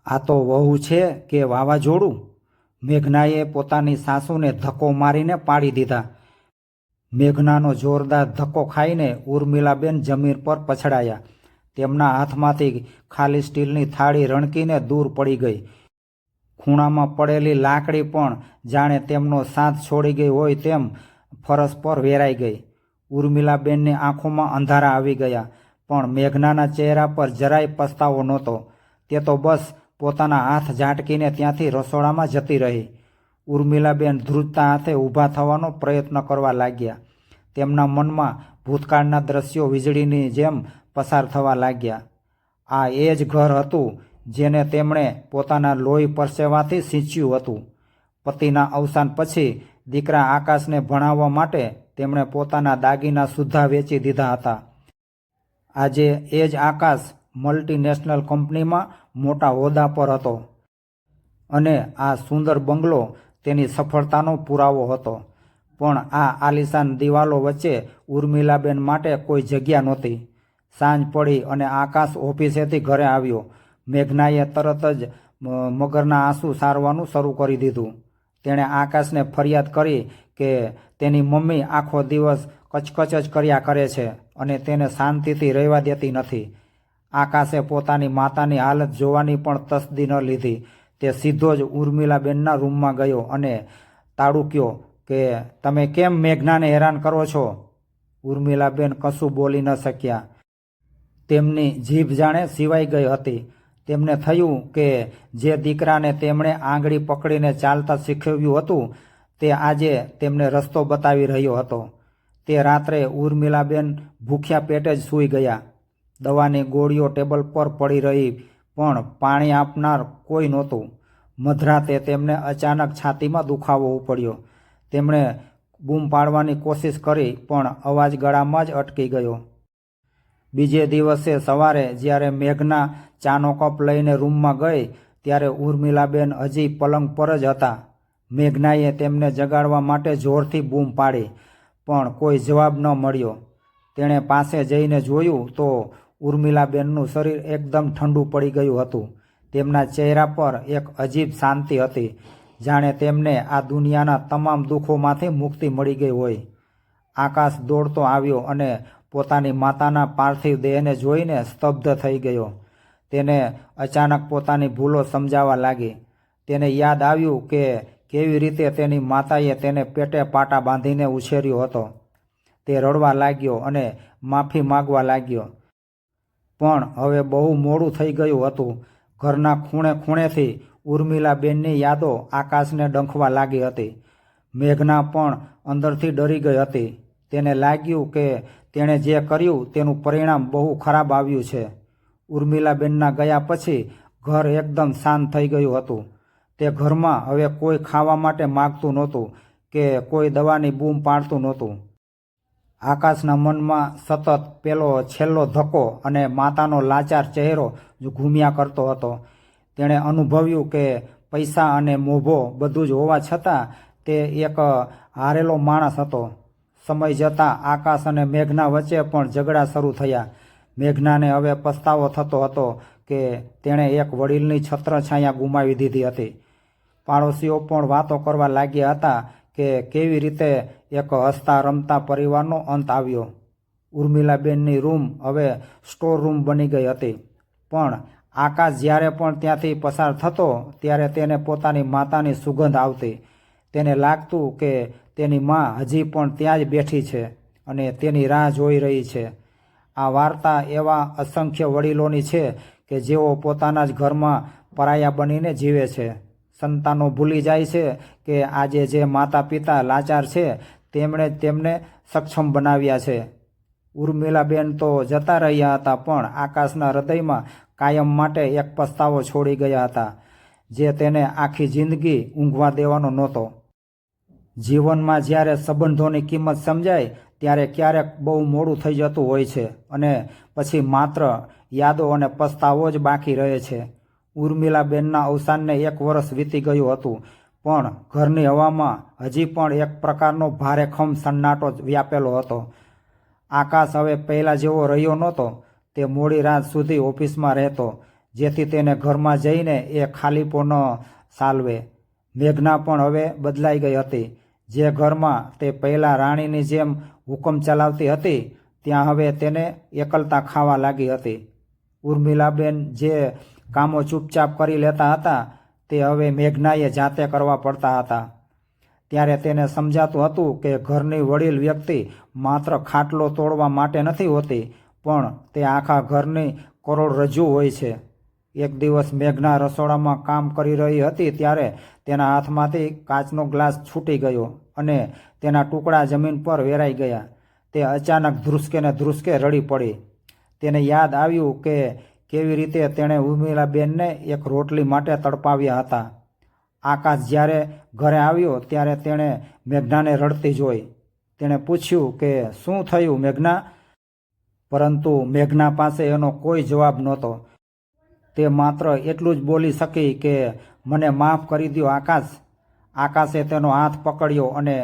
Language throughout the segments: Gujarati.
આ તો વહુ છે કે વાવાઝોડું? મેઘનાએ પોતાની સાસુને ધક્કો મારીને પાડી દીધા. મેઘનાનો જોરદાર ધક્કો ખાઈને ઉર્મિલાબેન જમીન પર પછડાયા. તેમના હાથમાંથી ખાલી સ્ટીલની થાળી રણકીને દૂર પડી ગઈ. ખૂણામાં પડેલી લાકડી પણ જાણે તેમનો સાથ છોડી ગઈ હોય તેમ ફરશ પર વેરાઈ ગઈ. ઉર્મિલાબેનની આંખોમાં અંધારા આવી ગયા, પણ મેઘનાના ચહેરા પર જરાય પસ્તાવો નહોતો. તે તો બસ પોતાના હાથ ઝાટકીને ત્યાંથી રસોડામાં જતી રહી. ઉર્મિલાબેન ધ્રુજતા હાથે ઊભા થવાનો પ્રયત્ન કરવા લાગ્યા. તેમના મનમાં ભૂતકાળના દ્રશ્યો વીજળીની જેમ પસાર થવા લાગ્યા. આ એ જ ઘર હતું જેને તેમણે પોતાના લોહી પરસેવાથી સિંચ્યું હતું. પતિના અવસાન પછી દીકરા આકાશને ભણાવવા માટે તેમણે પોતાના દાગીના સુદ્ધા વેચી દીધા હતા. આજે એ જ આકાશ મલ્ટીનેશનલ કંપનીમાં મોટા હોદ્દા પર હતો અને આ સુંદર બંગલો તેની સફળતાનો પુરાવો હતો. પણ આ આલિશાન દિવાલો વચ્ચે ઉર્મિલાબેન માટે કોઈ જગ્યા નહોતી. સાંજ પડી અને આકાશ ઓફિસેથી ઘરે આવ્યો. મેઘનાએ તરત જ મગરના આંસુ સારવાનું શરૂ કરી દીધું. તેણે આકાશને ફરિયાદ કરી કે તેની મમ્મી આખો દિવસ કચકચ જ કર્યા કરે છે અને તેને શાંતિથી રહેવા દેતી નથી. આકાશે પોતાની માતાની હાલત જોવાની પણ તસદી ન લીધી. તે સીધો જ ઉર્મિલાબેનના રૂમમાં ગયો અને તાડુક્યો કે તમે કેમ મેઘનાને હેરાન કરો છો? ઉર્મિલાબેન કશું બોલી ન શક્યા. તેમની જીભ જાણે સિવાઈ ગઈ હતી. તેમને થયું કે જે દીકરાને તેમણે આંગળી પકડીને ચાલતા શીખવ્યું હતું તે આજે તેમને રસ્તો બતાવી રહ્યો હતો. તે રાત્રે ઉર્મિલાબેન ભૂખ્યા પેટે જ સૂઈ ગયા. દવાની ગોળીઓ ટેબલ પર પડી રહી, પણ પાણી આપનાર કોઈ નહોતું. મધરાતે તેમને અચાનક છાતીમાં દુખાવો ઉપડ્યો. તેમણે બૂમ પાડવાની કોશિશ કરી, પણ અવાજ ગળામાં જ અટકી ગયો. બીજે દિવસે સવારે જ્યારે મેઘના ચાનો કપ લઈને રૂમમાં ગઈ ત્યારે ઉર્મિલાબેન હજી પલંગ પર જ હતા. મેઘનાએ તેમને જગાડવા માટે જોરથી બૂમ પાડી, પણ કોઈ જવાબ ન મળ્યો. તેણે પાસે જઈને જોયું તો ઉર્મિલાબેનનું શરીર એકદમ ઠંડુ પડી ગયું હતું. તેમના ચહેરા પર એક અજીબ શાંતિ હતી, જાણે તેમને આ દુનિયાના તમામ દુઃખોમાંથી મુક્તિ મળી ગઈ હોય. આકાશ દોડતો આવ્યો અને પોતાની માતાના પાર્થિવ દેહને જોઈને સ્તબ્ધ થઈ ગયો. તેને અચાનક પોતાની ભૂલો સમજાવા લાગી. તેને યાદ આવ્યું કે કેવી રીતે તેની માતાએ તેને પેટે પાટા બાંધીને ઉછેર્યો હતો. તે રડવા લાગ્યો અને માફી માગવા લાગ્યો. પણ હવે બહુ મોડું થઈ ગયું હતું. ઘરના ખૂણે ખૂણેથી ઉર્મિલાબેનની યાદો આકાશને ડંખવા લાગી હતી. મેઘના પણ અંદરથી ડરી ગઈ હતી. તેને લાગ્યું કે તેણે જે કર્યું તેનું પરિણામ બહુ ખરાબ આવ્યું છે. ઉર્મિલાબેનના ગયા પછી ઘર એકદમ શાંત થઈ ગયું હતું. તે ઘરમાં હવે કોઈ ખાવા માટે માગતું નહોતું કે કોઈ દવાની બૂમ પાડતું નહોતું. આકાશના મનમાં સતત પેલો છેલ્લો ધક્કો અને માતાનો લાચાર ચહેરો જ ઘૂમ્યા કરતો હતો. તેણે અનુભવ્યું કે પૈસા અને મોભો બધું જ હોવા છતાં તે એક હારેલો માણસ હતો. સમય જતાં આકાશ અને મેઘના વચ્ચે પણ ઝઘડા શરૂ થયા. મેઘનાને હવે પસ્તાવો થતો હતો કે તેણે એક વડીલની છત્રછાયા ગુમાવી દીધી હતી. પાડોશીઓ પણ વાતો કરવા લાગ્યા હતા કે કેવી રીતે એક હસતા રમતા પરિવારનો અંત આવ્યો. ઉર્મિલાબેનની રૂમ હવે સ્ટોર રૂમ બની ગઈ હતી. પણ આકાશ જ્યારે પણ ત્યાંથી પસાર થતો ત્યારે તેને પોતાની માતાની સુગંધ આવતી. તેને લાગતું કે તેની મા હજી પણ ત્યાં જ બેઠી છે અને તેની રાહ જોઈ રહી છે. આ વાર્તા એવા અસંખ્ય વડીલોની છે કે જેઓ પોતાના જ ઘરમાં પરાયા બનીને જીવે છે. સંતાનો ભૂલી જાય છે કે આજે જે માતા પિતા લાચાર છે તેમણે જ તેમને સક્ષમ બનાવ્યા છે. ઉર્મિલાબેન તો જતા રહ્યા હતા, પણ આકાશના હૃદયમાં કાયમ માટે એક પસ્તાવો છોડી ગયા હતા, જે તેને આખી જિંદગી ઊંઘવા દેવાનો નહોતો. જીવનમાં જ્યારે સંબંધોની કિંમત સમજાય ત્યારે ક્યારેક બહુ મોડું થઈ જતું હોય છે અને પછી માત્ર યાદો અને પસ્તાવો જ બાકી રહે છે. ઉર્મિલાબેનના અવસાનને 1 વર્ષ વીતી ગયું હતું, પણ ઘરની હવામાં હજી પણ એક પ્રકારનો ભારેખમ સન્નાટો વ્યાપેલો હતો. આકાશ હવે પહેલાં જેવો રહ્યો નહોતો. તે મોડી રાત સુધી ઓફિસમાં રહેતો, જેથી તેને ઘરમાં જઈને એ ખાલીપો ન સાલવે. મેઘના પણ હવે બદલાઈ ગઈ હતી. જે ઘરમાં તે પહેલાં રાણીની જેમ હુકમ ચલાવતી હતી ત્યાં હવે તેને એકલતા ખાવા લાગી હતી. ઉર્મિલાબેન જે કામો ચૂપચાપ કરી લેતા હતા તે હવે મેઘનાએ જાતે કરવા પડતા હતા. ત્યારે તેને સમજાતું હતું કે ઘરની વડીલ વ્યક્તિ માત્ર ખાટલો તોડવા માટે નથી હોતી, પણ તે આખા ઘરની કરોડરજ્જુ હોય છે. એક દિવસ મેઘના રસોડામાં કામ કરી રહી હતી ત્યારે તેના હાથમાંથી કાચનો ગ્લાસ છૂટી ગયો અને તેના ટુકડા જમીન પર વેરાઈ ગયા. તે અચાનક ધ્રુસકે ને ધ્રુસકે રડી પડી. તેને યાદ આવ્યું કે કેવી રીતે તેણે ઉર્મિલાબેનને એક રોટલી માટે તડપાવ્યા હતા. આકાશ જ્યારે ઘરે આવ્યો ત્યારે તેણે મેઘનાને રડતી જોઈ. તેણે પૂછ્યું કે શું થયું મેઘના? પરંતુ મેઘના પાસે એનો કોઈ જવાબ નહોતો. તે માત્ર એટલું જ બોલી શકી કે મને માફ કરી દ્યો આકાશ. આકાશે તેનો હાથ પકડ્યો અને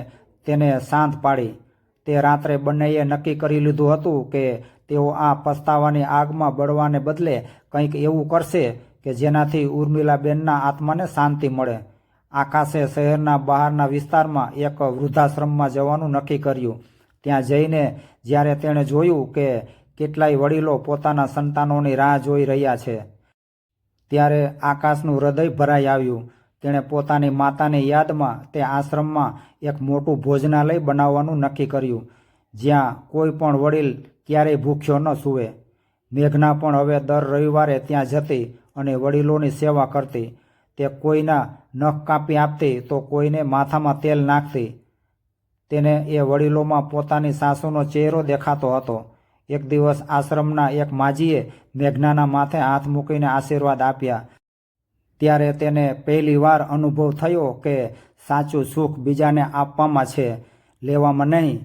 તેને શાંત પાડી. તે રાત્રે બંનેએ નક્કી કરી લીધું હતું કે તેઓ આ પસ્તાવાની આગમાં બળવાને બદલે કંઈક એવું કરશે કે જેનાથી ઉર્મિલાબેનના આત્માને શાંતિ મળે. આકાશે શહેરના બહારના વિસ્તારમાં એક વૃદ્ધાશ્રમમાં જવાનું નક્કી કર્યું. ત્યાં જઈને જ્યારે તેણે જોયું કે કેટલાય વડીલો પોતાના સંતાનોની રાહ જોઈ રહ્યા છે ત્યારે આકાશનું હૃદય ભરાઈ આવ્યું. તેણે પોતાની માતાની યાદમાં તે આશ્રમમાં એક મોટું ભોજનાલય બનાવવાનું નક્કી કર્યું, જ્યાં કોઈ પણ વડીલ ક્યારેય ભૂખ્યો ન સૂવે. મેઘના પણ હવે દર રવિવારે ત્યાં જતી અને વડીલોની સેવા કરતી. તે કોઈના નખ કાપી આપતી તો કોઈને માથામાં તેલ નાખતી. તેને એ વડીલોમાં પોતાની સાસુનો ચહેરો દેખાતો હતો. એક દિવસ આશ્રમના એક માજીએ મેઘનાના માથે હાથ મૂકીને આશીર્વાદ આપ્યા. ત્યારે તેને પહેલીવાર અનુભવ થયો કે સાચું સુખ બીજાને આપવામાં છે, લેવામાં નહીં.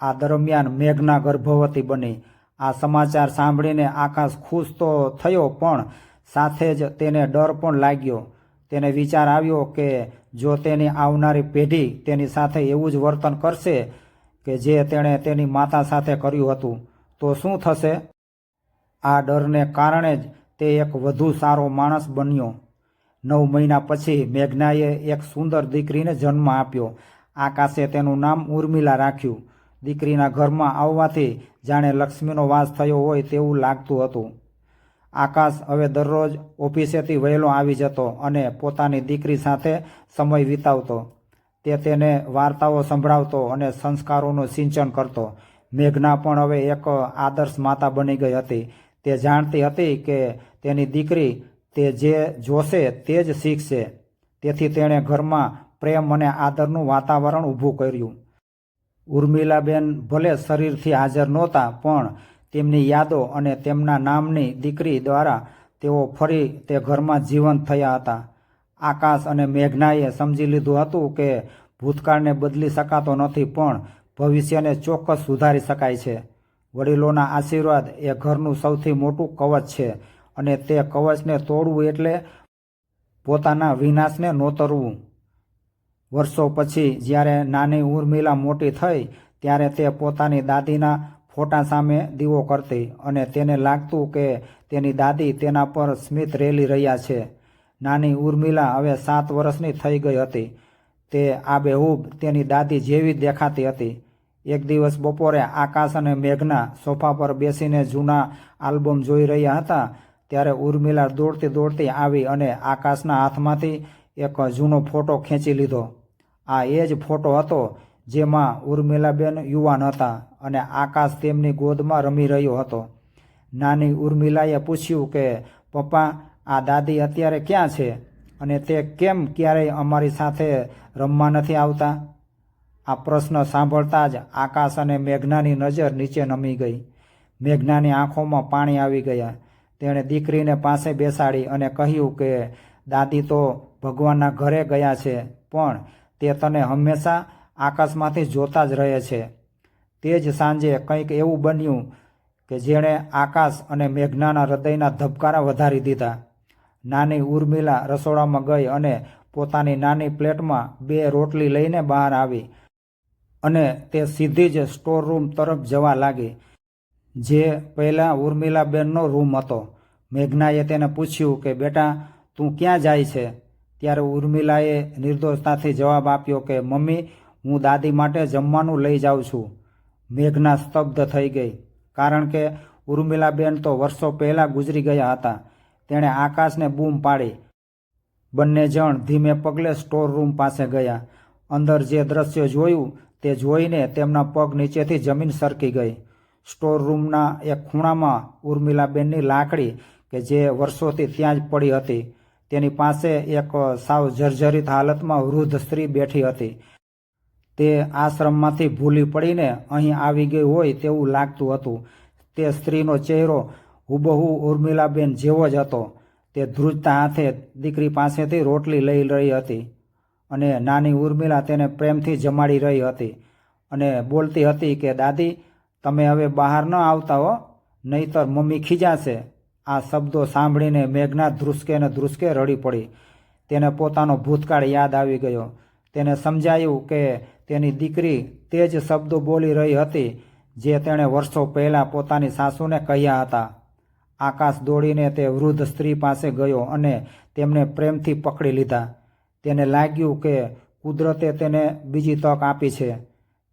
આ દરમિયાન મેઘના ગર્ભવતી બની. આ સમાચાર સાંભળીને આકાશ ખુશ તો થયો પણ સાથે જ તેને ડર પણ લાગ્યો. તેને વિચાર આવ્યો કે જો તેની આવનારી પેઢી તેની સાથે એવું જ વર્તન કરશે કે જે તેણે તેની માતા સાથે કર્યું હતું તો શું થશે? આ ડરને કારણે જ તે એક વધુ સારો માણસ બન્યો. 9 મહિના પછી મેઘનાએ એક સુંદર દીકરીને જન્મ આપ્યો. આકાશે તેનું નામ ઉર્મિલા રાખ્યું. દીકરીના ઘરમાં આવવાથી જાણે લક્ષ્મીનો વાસ થયો હોય તેવું લાગતું હતું. આકાશ હવે દરરોજ ઓફિસેથી વહેલો આવી જતો અને પોતાની દીકરી સાથે સમય વિતાવતો. તે તેને વાર્તાઓ સંભળાવતો અને સંસ્કારોનું સિંચન કરતો. મેઘના પણ હવે એક આદર્શ માતા બની ગઈ હતી. તે જાણતી હતી કે તેની દીકરી તે જે જોશે તે જ શીખશે. તેથી તેણે ઘરમાં પ્રેમ અને આદરનું વાતાવરણ ઊભું કર્યું. ઉર્મિલાબેન ભલે શરીરથી હાજર નહોતા, પણ તેમની યાદો અને તેમના નામની દીકરી દ્વારા તેઓ ફરી તે ઘરમાં જીવંત થયા હતા. આકાશ અને મેઘનાએ સમજી લીધું હતું કે ભૂતકાળને બદલી શકાતો નથી, પણ ભવિષ્યને ચોક્કસ સુધારી શકાય છે. વડીલોના આશીર્વાદ એ ઘરનું સૌથી મોટું કવચ છે અને તે કવચને તોડવું એટલે પોતાના વિનાશને નોતરવું. વર્ષો પછી જ્યારે નાની ઉર્મિલા મોટી થઈ ત્યારે તે પોતાની દાદીના ફોટા સામે દીવો કરતી અને તેને લાગતું કે તેની દાદી તેના પર સ્મિત રેલી રહ્યા છે. નાની ઉર્મિલા હવે 7 વર્ષની થઈ ગઈ હતી. તે આબેહૂબ તેની દાદી જેવી જ દેખાતી હતી. એક દિવસ બપોરે આકાશ અને મેઘના સોફા પર બેસીને જૂના આલ્બમ જોઈ રહ્યા હતા ત્યારે ઉર્મિલા દોડતી દોડતી આવી અને આકાશના હાથમાંથી એક જૂનો ફોટો ખેંચી લીધો. આ એ જ ફોટો હતો જેમાં ઉર્મિલાબેન યુવાન હતા અને આકાશ તેમની ગોદમાં રમી રહ્યો હતો. નાની ઉર્મિલાએ પૂછ્યું કે પપ્પા, આ દાદી અત્યારે ક્યાં છે અને તે કેમ ક્યારેય અમારી સાથે રમવા નથી આવતા? આ પ્રશ્ન સાંભળતા જ આકાશ અને મેઘનાની નજર નીચે નમી ગઈ. મેઘનાની આંખોમાં પાણી આવી ગયા. તેણે દીકરીને પાસે બેસાડી અને કહ્યું કે દાદી તો ભગવાનના ઘરે ગયા છે, પણ તે તને હંમેશા આકાશમાંથી જોતા જ રહે છે. તે જ સાંજે કંઈક એવું બન્યું કે જેણે આકાશ અને મેઘનાના હૃદયના ધબકારા વધારી દીધા. નાની ઉર્મિલા રસોડામાં ગઈ અને પોતાની નાની પ્લેટમાં 2 રોટલી લઈને બહાર આવી અને તે સીધી જ સ્ટોર રૂમ તરફ જવા લાગી, જે પહેલાં ઉર્મિલાબેનનો રૂમ હતો. મેઘનાએ તેને પૂછ્યું કે બેટા તું ક્યાં જાય છે? ત્યારે ઉર્મિલાએ નિર્દોષતાથી જવાબ આપ્યો કે મમ્મી, હું દાદી માટે જમવાનું લઈ જાઉં છું. મેઘના સ્તબ્ધ થઈ ગઈ, કારણ કે ઉર્મિલાબેન તો વર્ષો પહેલાં ગુજરી ગયા હતા. તેણે આકાશને બૂમ પાડી. બંને જણ ધીમે પગલે સ્ટોર રૂમ પાસે ગયા. અંદર જે દ્રશ્ય જોયું તે જોઈને તેમના પગ નીચેથી જમીન સરકી ગઈ. સ્ટોર રૂમના એક ખૂણામાં ઉર્મિલાબેનની લાકડી કે જે વર્ષોથી ત્યાં જ પડી હતી, તેની પાસે એક સાવ જર્જરિત હાલતમાં વૃદ્ધ સ્ત્રી બેઠી હતી. તે આશ્રમમાંથી ભૂલી પડીને અહીં આવી ગઈ હોય તેવું લાગતું હતું. તે સ્ત્રીનો ચહેરો હુબહુ ઉર્મિલાબેન જેવો જ હતો. તે ધ્રુજતા હાથે દીકરી પાસેથી રોટલી લઈ રહી હતી અને નાની ઉર્મિલા તેને પ્રેમથી જમાડી રહી હતી અને બોલતી હતી કે દાદી, તમે હવે બહાર ન આવતા હો, નહીતર મમ્મી ખીજાશે. આ શબ્દો સાંભળીને મેઘના ધ્રુસકે ને ધ્રુસકે રડી પડી. તેને પોતાનો ભૂતકાળ યાદ આવી ગયો. તેને સમજાયું કે તેની દીકરી તે જ શબ્દો બોલી રહી હતી જે તેણે વર્ષો પહેલાં પોતાની સાસુને કહ્યા હતા. આકાશ દોડીને તે વૃદ્ધ સ્ત્રી પાસે ગયો અને તેમને પ્રેમથી પકડી લીધા. તેને લાગ્યું કે કુદરતે તેને બીજી તક આપી છે.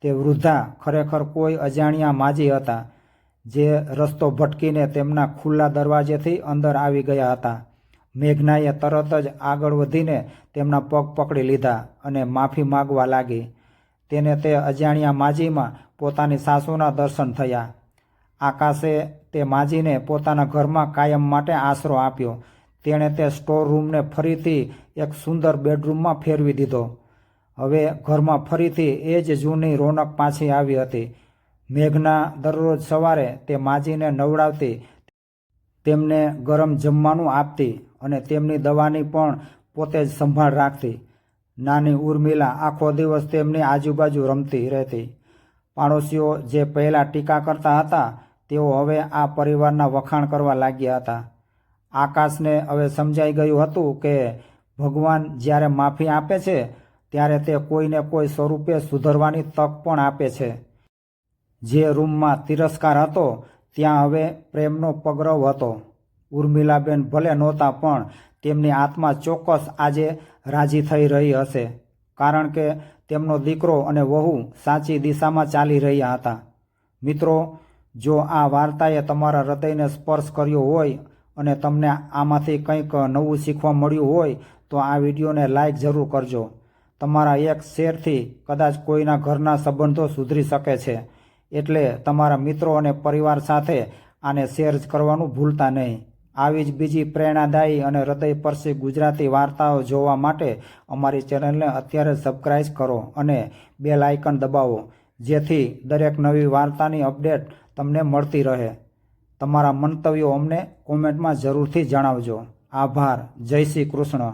તે વૃદ્ધા ખરેખર કોઈ અજાણ્યા માજી હતા જે રસ્તો ભટકીને તેમના ખુલ્લા દરવાજેથી અંદર આવી ગયા હતા. મેઘનાએ તરત જ આગળ વધીને તેમના પગ પકડી લીધા અને માફી માગવા લાગી. તેને તે અજાણ્યા માજીમાં પોતાની સાસુના દર્શન થયા. આકાશે તે માજીને પોતાના ઘરમાં કાયમ માટે આશરો આપ્યો. તેણે તે સ્ટોર રૂમને ફરીથી એક સુંદર બેડરૂમમાં ફેરવી દીધો. હવે ઘરમાં ફરીથી એ જ જૂની રોનક પાછી આવી હતી. મેઘના દરરોજ સવારે તે માજીને નવડાવતી, તેમને ગરમ જમવાનું આપતી અને તેમની દવાની પણ પોતે જ સંભાળ રાખતી. નાની ઉર્મિલા આખો દિવસ તેમની આજુબાજુ રમતી રહેતી. પાડોશીઓ જે પહેલાં ટીકા કરતા હતા તેઓ હવે આ પરિવારના વખાણ કરવા લાગ્યા હતા. આકાશને હવે સમજાઈ ગયું હતું કે ભગવાન જ્યારે માફી આપે છે ત્યારે તે કોઈને કોઈ સ્વરૂપે સુધરવાની તક પણ આપે છે. જે રૂમમાં તિરસ્કાર હતો ત્યાં હવે પ્રેમનો પગરવ હતો. ઉર્મિલાબેન ભલે નહોતા પણ તેમની આત્મા ચોક્કસ આજે રાજી થઈ રહી હશે, કારણ કે તેમનો દીકરો અને વહુ સાચી દિશામાં ચાલી રહ્યા હતા. મિત્રો, જો આ વાર્તાએ તમારા હૃદયને સ્પર્શ કર્યો હોય અને તમને આમાંથી કંઈક નવું શીખવા મળ્યું હોય તો આ વિડીયોને લાઈક જરૂર કરજો. તમારા એક શેરથી કદાચ કોઈના ઘરના સંબંધો સુધરી શકે છે. એટલે તમારા મિત્રો અને પરિવાર સાથે આને શેર કરવાનું ભૂલતા નહીં. આવી જ બીજી પ્રેરણાદાયી અને હૃદયસ્પર્શી ગુજરાતી વાર્તાઓ જોવા માટે અમારી ચેનલને અત્યારે સબસ્ક્રાઈબ કરો અને બેલ આઇકન દબાવો, જેથી દરેક નવી વાર્તાની અપડેટ તમને મળતી રહે. તમારા મંતવ્યો અમને કોમેન્ટમાં જરૂરથી જણાવજો. આભાર. જય શ્રી કૃષ્ણ.